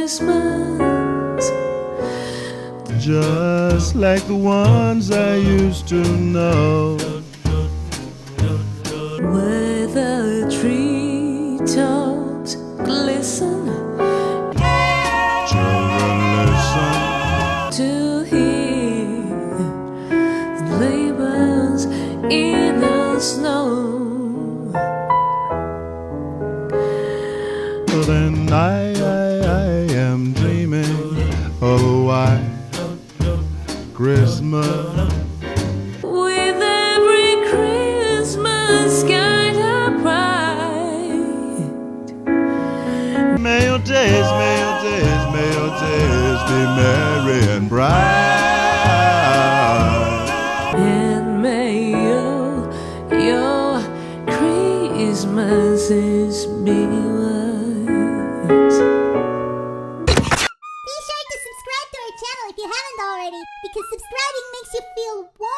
Christmas, just like the ones I used to know, where the treetops glisten. Children, listen To hear labors in the snow. then I am dreaming of a white Christmas. With every Christmas kind of bright. May your days, may your days, may your days be merry and bright. And may your Christmases be wise. Be sure to subscribe to our channel if you haven't already, because subscribing makes you feel warm.